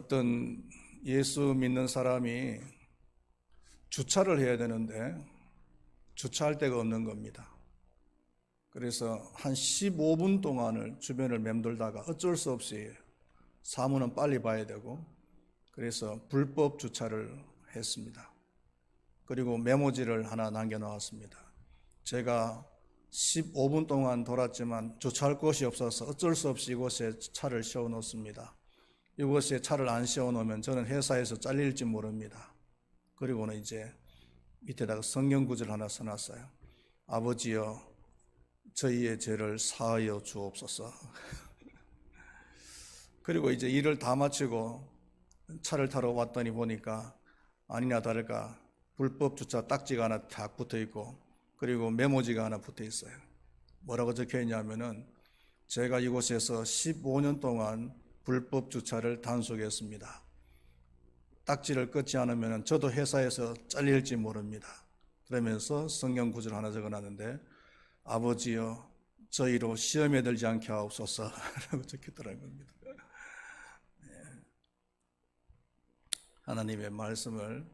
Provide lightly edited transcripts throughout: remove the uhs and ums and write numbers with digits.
어떤 예수 믿는 사람이 주차를 해야 되는데 주차할 데가 없는 겁니다. 그래서 한 15분 동안을 주변을 맴돌다가 어쩔 수 없이 사무는 빨리 봐야 되고, 그래서 불법 주차를 했습니다. 그리고 메모지를 하나 남겨놓았습니다. 제가 15분 동안 돌았지만 주차할 곳이 없어서 어쩔 수 없이 이곳에 차를 세워놓습니다. 이곳에 차를 안 세워놓으면 저는 회사에서 잘릴지 모릅니다. 그리고는 이제 밑에다가 성경 구절 하나 써놨어요. 아버지여, 저희의 죄를 사하여 주옵소서. 그리고 이제 일을 다 마치고 차를 타러 왔더니 보니까 아니나 다를까 불법 주차 딱지가 하나 딱 붙어 있고, 그리고 메모지가 하나 붙어 있어요. 뭐라고 적혀 있냐면은 제가 이곳에서 15년 동안 불법 주차를 단속했습니다. 딱지를 끊지 않으면 저도 회사에서 잘릴지 모릅니다. 그러면서 성경 구절 하나 적어놨는데, 아버지여, 저희로 시험에 들지 않게 하옵소서 라고 적혔더라는 겁니다. 하나님의 말씀을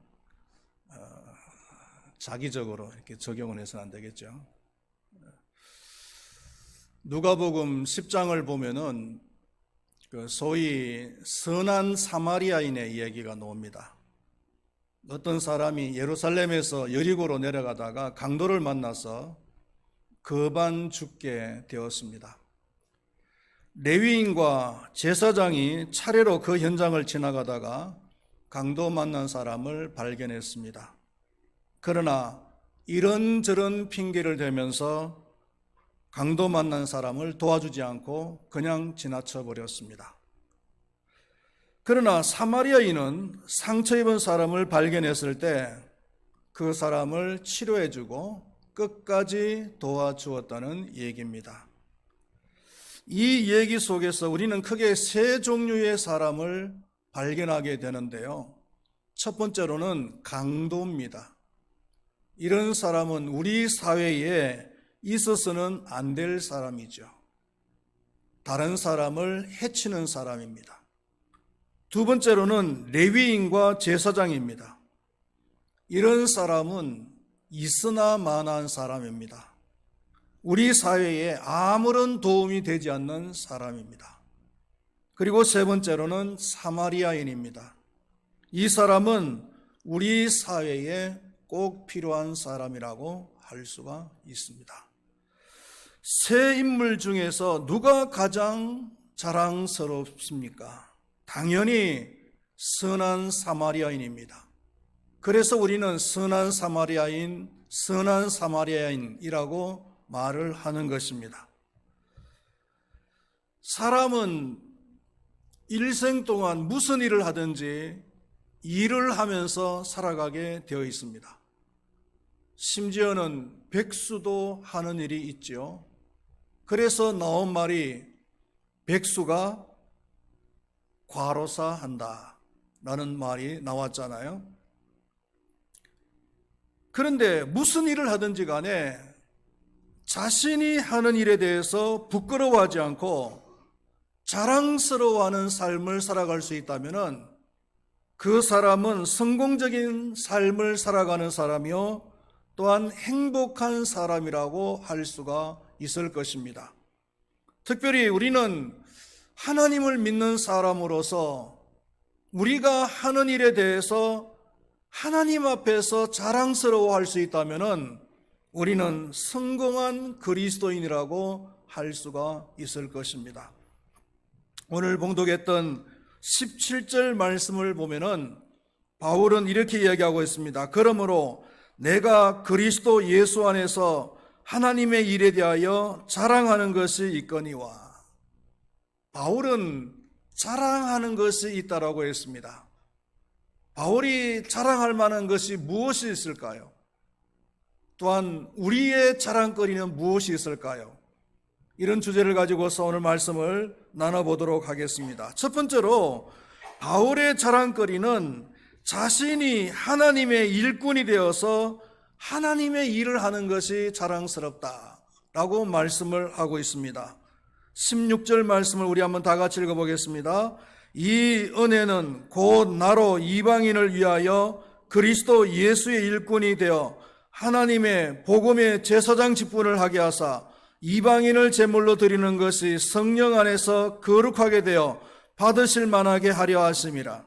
자기적으로 이렇게 적용을 해서는 안 되겠죠. 누가복음 10장을 보면은 소위 선한 사마리아인의 이야기가 나옵니다. 어떤 사람이 예루살렘에서 여리고로 내려가다가 강도를 만나서 거반 죽게 되었습니다. 레위인과 제사장이 차례로 그 현장을 지나가다가 강도 만난 사람을 발견했습니다. 그러나 이런저런 핑계를 대면서 강도 만난 사람을 도와주지 않고 그냥 지나쳐 버렸습니다. 그러나 사마리아인은 상처 입은 사람을 발견했을 때 그 사람을 치료해주고 끝까지 도와주었다는 얘기입니다. 이 얘기 속에서 우리는 크게 세 종류의 사람을 발견하게 되는데요. 첫 번째로는 강도입니다. 이런 사람은 우리 사회에 있어서는 안 될 사람이죠. 다른 사람을 해치는 사람입니다. 두 번째로는 레위인과 제사장입니다. 이런 사람은 있으나 마나한 사람입니다. 우리 사회에 아무런 도움이 되지 않는 사람입니다. 그리고 세 번째로는 사마리아인입니다. 이 사람은 우리 사회에 꼭 필요한 사람이라고 할 수가 있습니다. 세 인물 중에서 누가 가장 자랑스럽습니까? 당연히 선한 사마리아인입니다. 그래서 우리는 선한 사마리아인이라고 말을 하는 것입니다. 사람은 일생 동안 무슨 일을 하든지 일을 하면서 살아가게 되어 있습니다. 심지어는 백수도 하는 일이 있죠. 그래서 나온 말이 백수가 과로사한다 라는 말이 나왔잖아요. 그런데 무슨 일을 하든지 간에 자신이 하는 일에 대해서 부끄러워하지 않고 자랑스러워하는 삶을 살아갈 수 있다면 그 사람은 성공적인 삶을 살아가는 사람이요, 또한 행복한 사람이라고 할 수가 있을 것입니다. 특별히 우리는 하나님을 믿는 사람으로서 우리가 하는 일에 대해서 하나님 앞에서 자랑스러워할 수 있다면 우리는 성공한 그리스도인이라고 할 수가 있을 것입니다. 오늘 봉독했던 17절 말씀을 보면은 바울은 이렇게 이야기하고 있습니다. 그러므로 내가 그리스도 예수 안에서 하나님의 일에 대하여 자랑하는 것이 있거니와. 바울은 자랑하는 것이 있다라고 했습니다. 바울이 자랑할 만한 것이 무엇이 있을까요? 또한 우리의 자랑거리는 무엇이 있을까요? 이런 주제를 가지고서 오늘 말씀을 나눠보도록 하겠습니다. 첫 번째로 바울의 자랑거리는 자신이 하나님의 일꾼이 되어서 하나님의 일을 하는 것이 자랑스럽다라고 말씀을 하고 있습니다. 16절 말씀을 우리 한번 다 같이 읽어보겠습니다. 이 은혜는 곧 나로 이방인을 위하여 그리스도 예수의 일꾼이 되어 하나님의 복음의 제사장 직분을 하게 하사 이방인을 제물로 드리는 것이 성령 안에서 거룩하게 되어 받으실 만하게 하려 하심이라.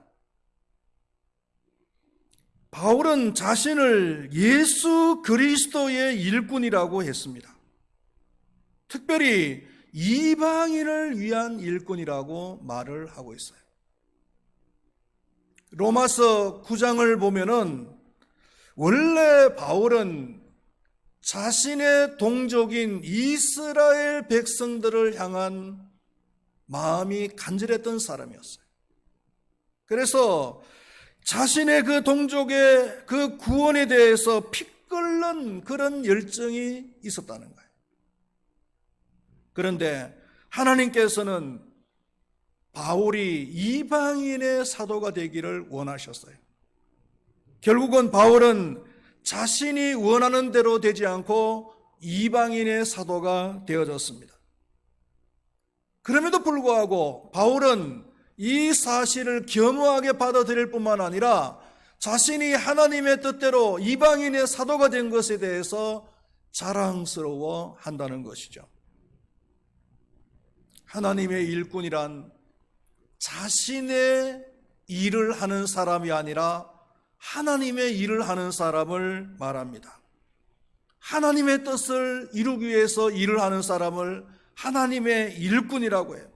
바울은 자신을 예수 그리스도의 일꾼이라고 했습니다. 특별히 이방인을 위한 일꾼이라고 말을 하고 있어요. 로마서 9장을 보면은 원래 바울은 자신의 동족인 이스라엘 백성들을 향한 마음이 간절했던 사람이었어요. 그래서 자신의 그 동족의 그 구원에 대해서 피 끓는 그런 열정이 있었다는 거예요. 그런데 하나님께서는 바울이 이방인의 사도가 되기를 원하셨어요. 결국은 바울은 자신이 원하는 대로 되지 않고 이방인의 사도가 되어졌습니다. 그럼에도 불구하고 바울은 이 사실을 겸허하게 받아들일 뿐만 아니라 자신이 하나님의 뜻대로 이방인의 사도가 된 것에 대해서 자랑스러워 한다는 것이죠. 하나님의 일꾼이란 자신의 일을 하는 사람이 아니라 하나님의 일을 하는 사람을 말합니다. 하나님의 뜻을 이루기 위해서 일을 하는 사람을 하나님의 일꾼이라고 해요.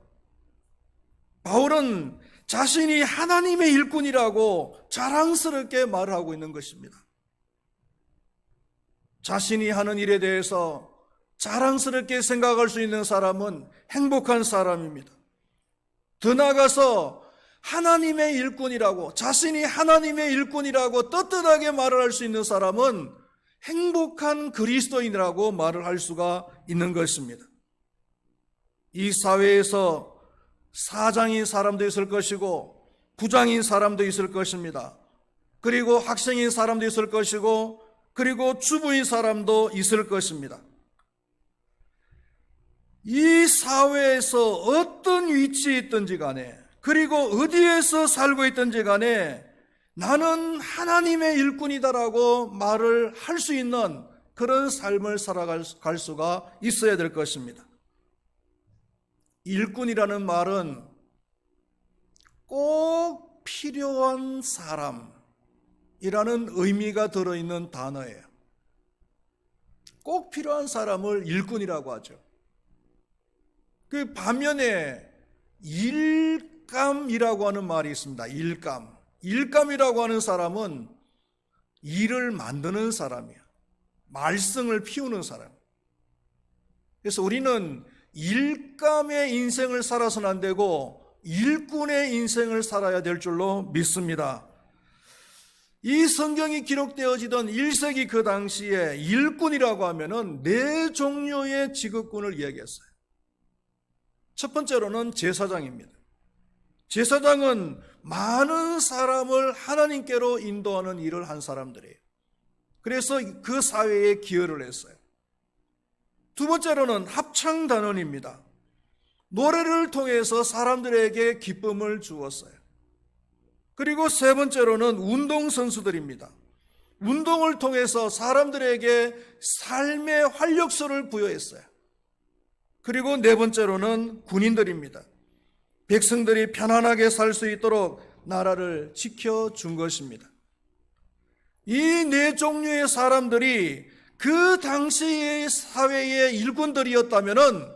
바울은 자신이 하나님의 일꾼이라고 자랑스럽게 말을 하고 있는 것입니다. 자신이 하는 일에 대해서 자랑스럽게 생각할 수 있는 사람은 행복한 사람입니다. 더 나아가서 하나님의 일꾼이라고, 자신이 하나님의 일꾼이라고 떳떳하게 말을 할 수 있는 사람은 행복한 그리스도인이라고 말을 할 수가 있는 것입니다. 이 사회에서 사장인 사람도 있을 것이고 부장인 사람도 있을 것입니다. 그리고 학생인 사람도 있을 것이고 그리고 주부인 사람도 있을 것입니다. 이 사회에서 어떤 위치에 있든지 간에 그리고 어디에서 살고 있든지 간에 나는 하나님의 일꾼이다라고 말을 할 수 있는 그런 삶을 살아갈 수가 있어야 될 것입니다. 일꾼이라는 말은 꼭 필요한 사람이라는 의미가 들어있는 단어예요. 꼭 필요한 사람을 일꾼이라고 하죠. 그 반면에 일감이라고 하는 말이 있습니다. 일감이라고 하는 사람은 일을 만드는 사람이야. 말썽을 피우는 사람. 그래서 우리는 일감의 인생을 살아서는 안 되고 일꾼의 인생을 살아야 될 줄로 믿습니다. 이 성경이 기록되어지던 1세기 그 당시에 일꾼이라고 하면은 네 종류의 직업군을 이야기했어요. 첫 번째로는 제사장입니다. 제사장은 많은 사람을 하나님께로 인도하는 일을 한 사람들이에요. 그래서 그 사회에 기여를 했어요. 두 번째로는 합창단원입니다. 노래를 통해서 사람들에게 기쁨을 주었어요. 그리고 세 번째로는 운동선수들입니다. 운동을 통해서 사람들에게 삶의 활력소를 부여했어요. 그리고 네 번째로는 군인들입니다. 백성들이 편안하게 살 수 있도록 나라를 지켜준 것입니다. 이 네 종류의 사람들이 그 당시의 사회의 일꾼들이었다면은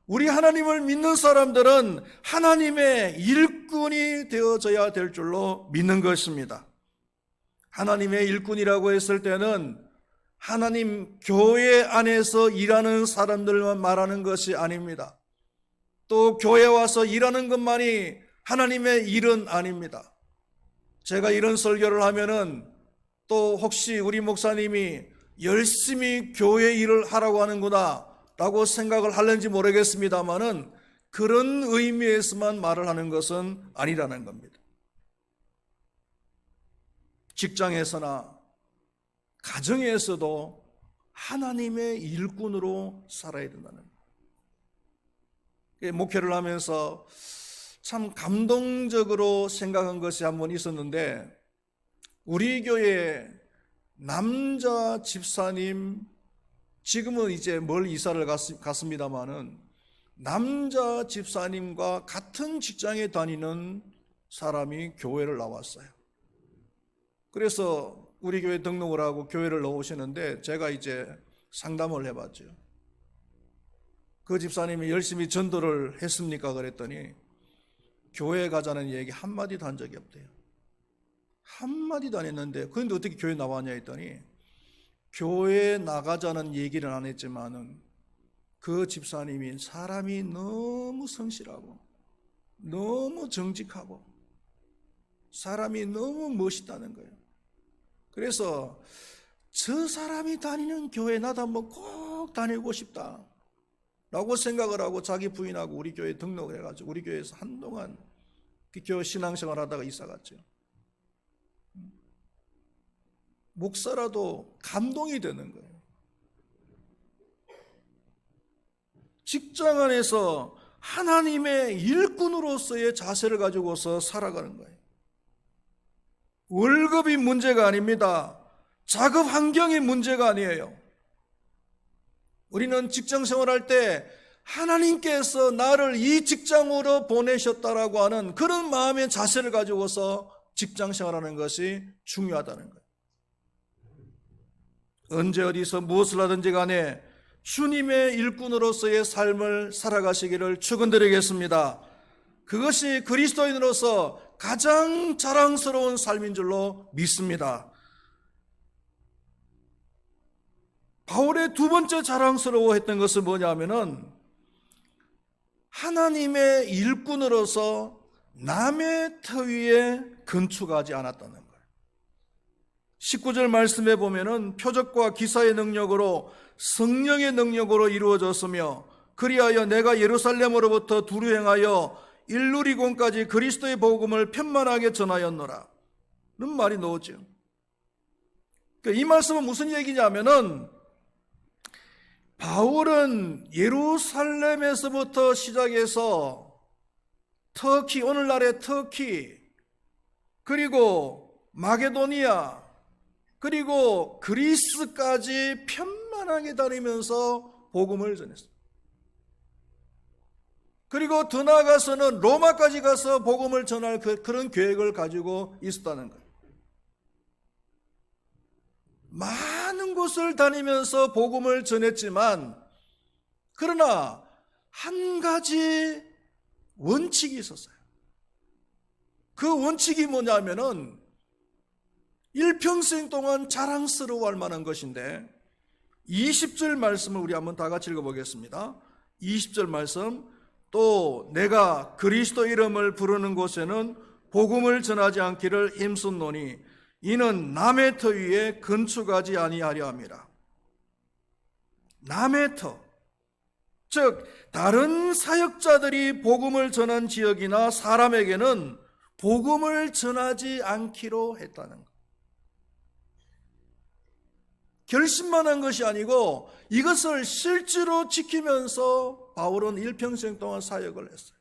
우리 하나님을 믿는 사람들은 하나님의 일꾼이 되어져야 될 줄로 믿는 것입니다. 하나님의 일꾼이라고 했을 때는 하나님 교회 안에서 일하는 사람들만 말하는 것이 아닙니다. 또 교회 와서 일하는 것만이 하나님의 일은 아닙니다. 제가 이런 설교를 하면은 또 혹시 우리 목사님이 열심히 교회 일을 하라고 하는구나 라고 생각을 하는지 모르겠습니다만은 그런 의미에서만 말을 하는 것은 아니라는 겁니다. 직장에서나 가정에서도 하나님의 일꾼으로 살아야 된다는 거예요. 목회를 하면서 참 감동적으로 생각한 것이 한 번 있었는데, 우리 교회 남자 집사님, 지금은 이제 멀리 이사를 갔습니다마는 남자 집사님과 같은 직장에 다니는 사람이 교회를 나왔어요. 그래서 우리 교회 등록을 하고 교회를 넣으시는데 제가 이제 상담을 해봤죠. 그 집사님이 열심히 전도를 했습니까? 그랬더니 교회 가자는 얘기 한마디도 한 적이 없대요. 한마디도 안 했는데, 그런데 어떻게 교회 나왔냐 했더니 교회 나가자는 얘기를 안 했지만은 그 집사님이 사람이 너무 성실하고 너무 정직하고 사람이 너무 멋있다는 거예요. 그래서 저 사람이 다니는 교회 나도 한번 꼭 다니고 싶다 라고 생각을 하고 자기 부인하고 우리 교회에 등록을 해가지고 우리 교회에서 한동안 그 교회 신앙생활 하다가 이사 갔죠. 목사라도 감동이 되는 거예요. 직장 안에서 하나님의 일꾼으로서의 자세를 가지고서 살아가는 거예요. 월급이 문제가 아닙니다. 작업 환경이 문제가 아니에요. 우리는 직장 생활할 때 하나님께서 나를 이 직장으로 보내셨다라고 하는 그런 마음의 자세를 가지고서 직장 생활하는 것이 중요하다는 거예요. 언제 어디서 무엇을 하든지 간에 주님의 일꾼으로서의 삶을 살아가시기를 축원드리겠습니다. 그것이 그리스도인으로서 가장 자랑스러운 삶인 줄로 믿습니다. 바울의 두 번째 자랑스러워했던 것은 뭐냐면은 하나님의 일꾼으로서 남의 터 위에 건축하지 않았다는 거예요. 19절 말씀에 보면은 표적과 기사의 능력으로 성령의 능력으로 이루어졌으며 그리하여 내가 예루살렘으로부터 두루 행하여 일루리곤까지 그리스도의 복음을 편만하게 전하였노라 는 말이 나오죠. 이 말씀은 무슨 얘기냐면은 바울은 예루살렘에서부터 시작해서 터키, 오늘날의 터키, 그리고 마게도니아, 그리고 그리스까지 편만하게 다니면서 복음을 전했어요. 그리고 더 나아가서는 로마까지 가서 복음을 전할 그런 계획을 가지고 있었다는 거예요. 많은 곳을 다니면서 복음을 전했지만 그러나 한 가지 원칙이 있었어요. 그 원칙이 뭐냐면은 일평생 동안 자랑스러워할 만한 것인데 20절 말씀을 우리 한번 다 같이 읽어보겠습니다. 20절 말씀, 또 내가 그리스도 이름을 부르는 곳에는 복음을 전하지 않기를 힘썼노니 이는 남의 터 위에 건축하지 아니하려 함이라. 남의 터, 즉 다른 사역자들이 복음을 전한 지역이나 사람에게는 복음을 전하지 않기로 했다는 것. 결심만 한 것이 아니고 이것을 실제로 지키면서 바울은 일평생 동안 사역을 했어요.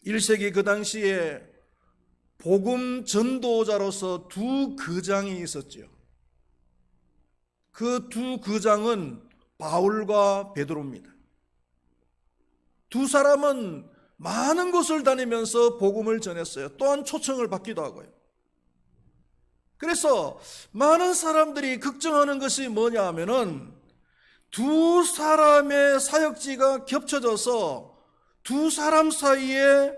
1세기 그 당시에 복음 전도자로서 두 거장이 있었죠. 그 두 거장은 바울과 베드로입니다. 두 사람은 많은 곳을 다니면서 복음을 전했어요. 또한 초청을 받기도 하고요. 그래서 많은 사람들이 걱정하는 것이 뭐냐 하면은 두 사람의 사역지가 겹쳐져서 두 사람 사이에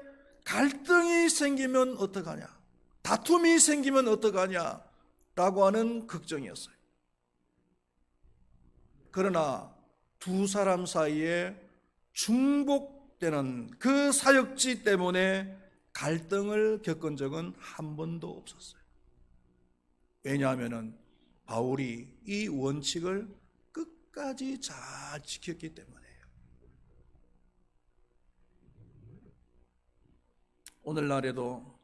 갈등이 생기면 어떡하냐, 다툼이 생기면 어떡하냐 라고 하는 걱정이었어요. 그러나 두 사람 사이에 중복되는 그 사역지 때문에 갈등을 겪은 적은 한 번도 없었어요. 왜냐하면 바울이 이 원칙을 끝까지 잘 지켰기 때문에요. 오늘날에도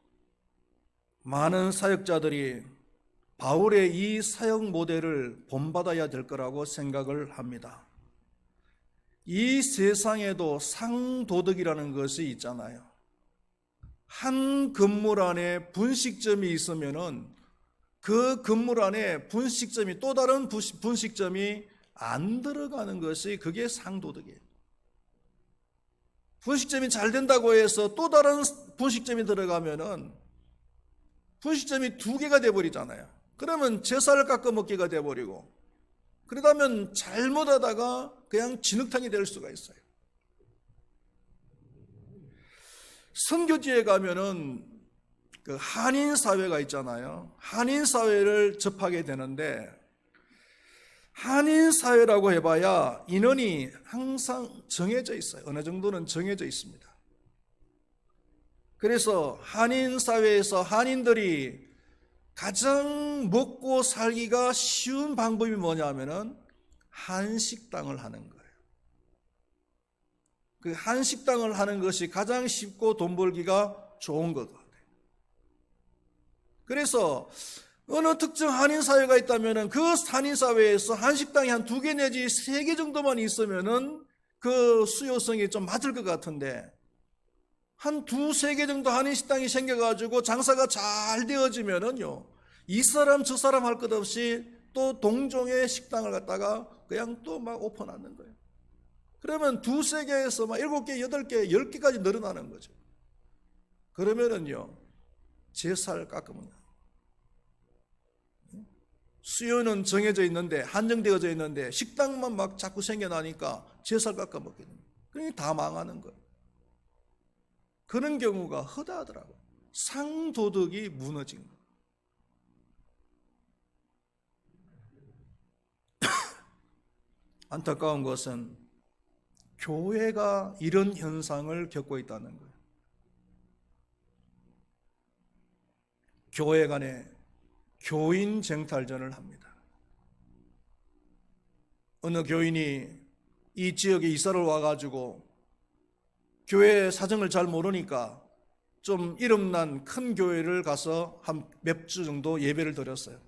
많은 사역자들이 바울의 이 사역 모델을 본받아야 될 거라고 생각을 합니다. 이 세상에도 상도덕이라는 것이 있잖아요. 한 건물 안에 분식점이 있으면은 그 건물 안에 분식점이 또 다른 분식점이 안 들어가는 것이 그게 상도덕이에요. 분식점이 잘 된다고 해서 또 다른 분식점이 들어가면은 분식점이 두 개가 돼버리잖아요. 그러면 제살을 깎아 먹기가 돼버리고, 그러다면 잘못하다가 그냥 진흙탕이 될 수가 있어요. 선교지에 가면은 그 한인 사회가 있잖아요. 한인 사회를 접하게 되는데, 한인 사회라고 해봐야 인원이 항상 정해져 있어요. 어느 정도는 정해져 있습니다. 그래서 한인 사회에서 한인들이 가장 먹고 살기가 쉬운 방법이 뭐냐면은 한식당을 하는 거예요. 그 한식당을 하는 것이 가장 쉽고 돈 벌기가 좋은 것 같아요. 그래서 어느 특정 한인 사회가 있다면은 그 한인 사회에서 한식당이 한 2개 내지 3개 정도만 있으면은 그 수요성이 좀 맞을 것 같은데, 한 2-3개 정도 한인 식당이 생겨가지고 장사가 잘 되어지면은요, 이 사람 저 사람 할 것 없이 또 동종의 식당을 갖다가 그냥 또 막 오픈하는 거예요. 그러면 2-3개에서 막 7개, 8개, 10개까지 늘어나는 거죠. 그러면은요, 제살 깎으면 수요는 정해져 있는데, 한정되어져 있는데 식당만 막 자꾸 생겨나니까 제살 깎아 먹게 됩니다. 그러니까 다 망하는 거예요. 그런 경우가 허다하더라고요. 상도덕이 무너진 거예요. 안타까운 것은 교회가 이런 현상을 겪고 있다는 거예요. 교회 간에 교인 쟁탈전을 합니다. 어느 교인이 이 지역에 이사를 와가지고 교회 사정을 잘 모르니까 좀 이름난 큰 교회를 가서 한 몇 주 정도 예배를 드렸어요.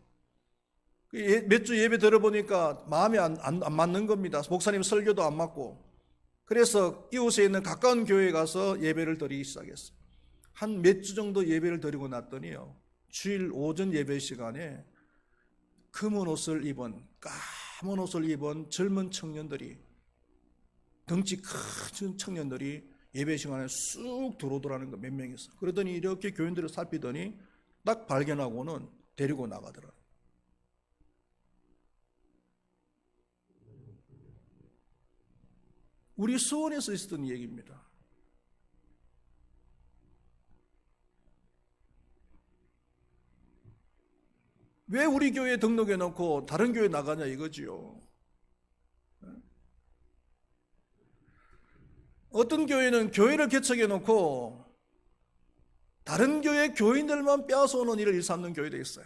몇 주 예배 들어보니까 마음에 안 맞는 겁니다. 목사님 설교도 안 맞고. 그래서 이웃에 있는 가까운 교회에 가서 예배를 드리기 시작했어요. 한 몇 주 정도 예배를 드리고 났더니요, 주일 오전 예배 시간에 검은 옷을 입은, 까만 옷을 입은 젊은 청년들이, 덩치 큰 청년들이 예배 시간에 쑥 들어오더라는 거, 몇 명이서. 그러더니 이렇게 교인들을 살피더니 딱 발견하고는 데리고 나가더라고요. 우리 수원에서 있었던 얘기입니다. 왜 우리 교회에 등록해 놓고 다른 교회 나가냐 이거지요. 어떤 교회는 교회를 개척해 놓고 다른 교회 교인들만 빼앗아오는 일을 일삼는 교회도 있어요.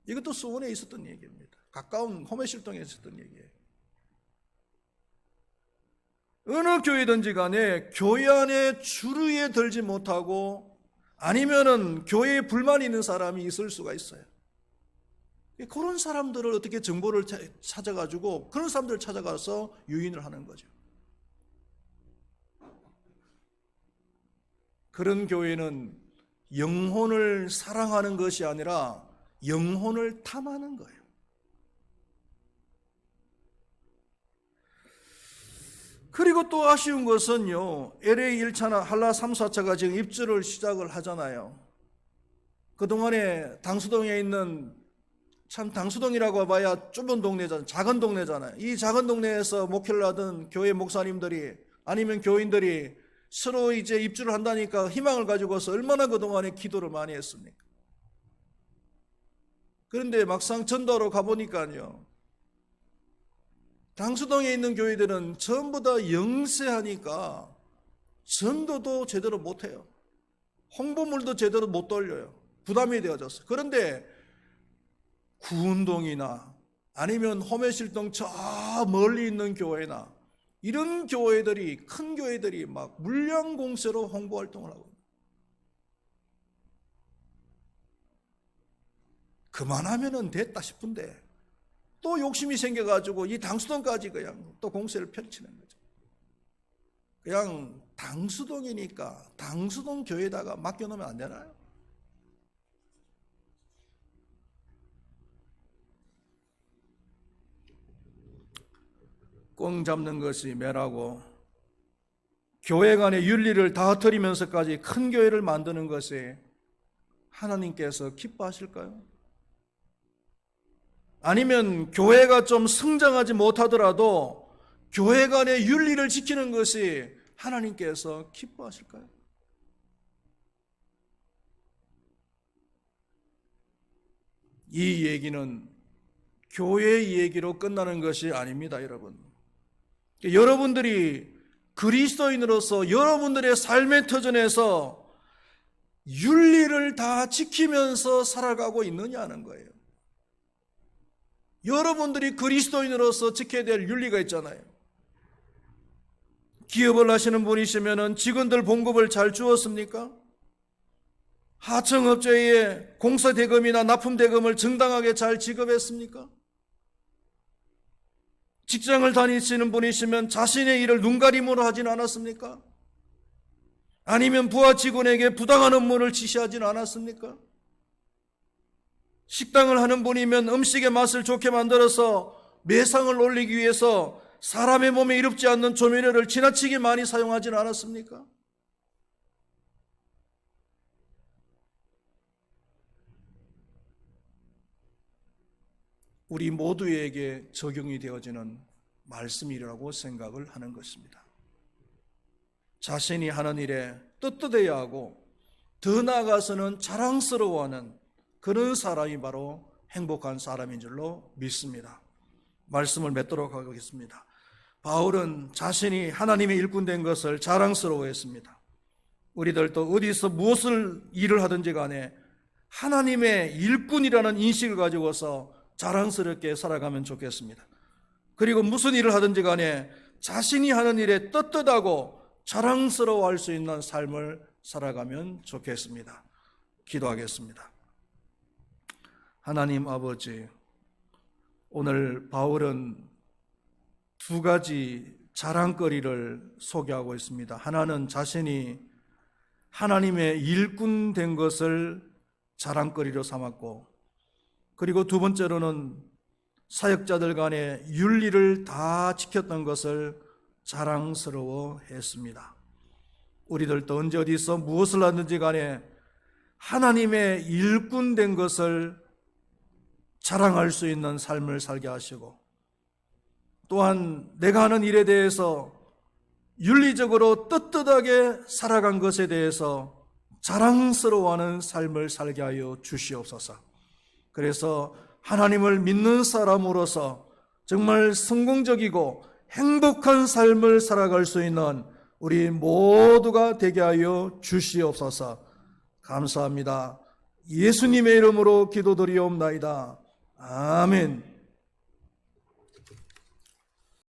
이것도 수원에 있었던 얘기입니다. 가까운 호매실동에 있었던 얘기예요. 어느 교회든지 간에 교회 안에 주류에 들지 못하고 아니면은 교회에 불만이 있는 사람이 있을 수가 있어요. 그런 사람들을 어떻게 정보를 찾아가지고 그런 사람들을 찾아가서 유인을 하는 거죠. 그런 교회는 영혼을 사랑하는 것이 아니라 영혼을 탐하는 거예요. 그리고 또 아쉬운 것은요, LA 1차나 한라 3, 4차가 지금 입주를 시작을 하잖아요. 그동안에 당수동에 있는, 참 당수동이라고 봐야 좁은 동네잖아요. 작은 동네잖아요. 이 작은 동네에서 목회를 하던 교회 목사님들이 아니면 교인들이 서로 이제 입주를 한다니까 희망을 가지고서 얼마나 그동안에 기도를 많이 했습니까? 그런데 막상 전도하러 가보니까요, 당수동에 있는 교회들은 전부 다 영세하니까 전도도 제대로 못해요. 홍보물도 제대로 못 돌려요. 부담이 되어졌어요. 그런데 구운동이나 아니면 호매실동 저 멀리 있는 교회나 이런 교회들이, 큰 교회들이 막 물량공세로 홍보활동을 하고 있어요. 그만하면 됐다 싶은데 또 욕심이 생겨가지고 이 당수동까지 그냥 또 공세를 펼치는 거죠. 그냥 당수동이니까 당수동 교회에다가 맡겨놓으면 안 되나요? 꽁 잡는 것이 매라고 교회 간의 윤리를 다스리면서까지 큰 교회를 만드는 것에 하나님께서 기뻐하실까요? 아니면 교회가 좀 성장하지 못하더라도 교회 간의 윤리를 지키는 것이 하나님께서 기뻐하실까요? 이 얘기는 교회 얘기로 끝나는 것이 아닙니다, 여러분. 여러분들이 그리스도인으로서 여러분들의 삶의 터전에서 윤리를 다 지키면서 살아가고 있느냐는 거예요. 여러분들이 그리스도인으로서 지켜야 될 윤리가 있잖아요. 기업을 하시는 분이시면 직원들 봉급을 잘 주었습니까? 하청업체에 공사대금이나 납품대금을 정당하게 잘 지급했습니까? 직장을 다니시는 분이시면 자신의 일을 눈가림으로 하진 않았습니까? 아니면 부하 직원에게 부당한 업무를 지시하진 않았습니까? 식당을 하는 분이면 음식의 맛을 좋게 만들어서 매상을 올리기 위해서 사람의 몸에 이롭지 않는 조미료를 지나치게 많이 사용하진 않았습니까? 우리 모두에게 적용이 되어지는 말씀이라고 생각을 하는 것입니다. 자신이 하는 일에 떳떳해야 하고 더 나아가서는 자랑스러워하는 그런 사람이 바로 행복한 사람인 줄로 믿습니다. 말씀을 맺도록 하겠습니다. 바울은 자신이 하나님의 일꾼 된 것을 자랑스러워했습니다. 우리들도 어디서 무엇을 일을 하든지 간에 하나님의 일꾼이라는 인식을 가지고서 자랑스럽게 살아가면 좋겠습니다. 그리고 무슨 일을 하든지 간에 자신이 하는 일에 떳떳하고 자랑스러워할 수 있는 삶을 살아가면 좋겠습니다. 기도하겠습니다. 하나님 아버지, 오늘 바울은 두 가지 자랑거리를 소개하고 있습니다. 하나는 자신이 하나님의 일꾼 된 것을 자랑거리로 삼았고, 그리고 두 번째로는 사역자들 간의 윤리를 다 지켰던 것을 자랑스러워 했습니다. 우리들도 언제 어디서 무엇을 하든지 간에 하나님의 일꾼 된 것을 자랑할 수 있는 삶을 살게 하시고, 또한 내가 하는 일에 대해서 윤리적으로 떳떳하게 살아간 것에 대해서 자랑스러워하는 삶을 살게 하여 주시옵소서. 그래서 하나님을 믿는 사람으로서 정말 성공적이고 행복한 삶을 살아갈 수 있는 우리 모두가 되게 하여 주시옵소서. 감사합니다. 예수님의 이름으로 기도드리옵나이다. 아멘.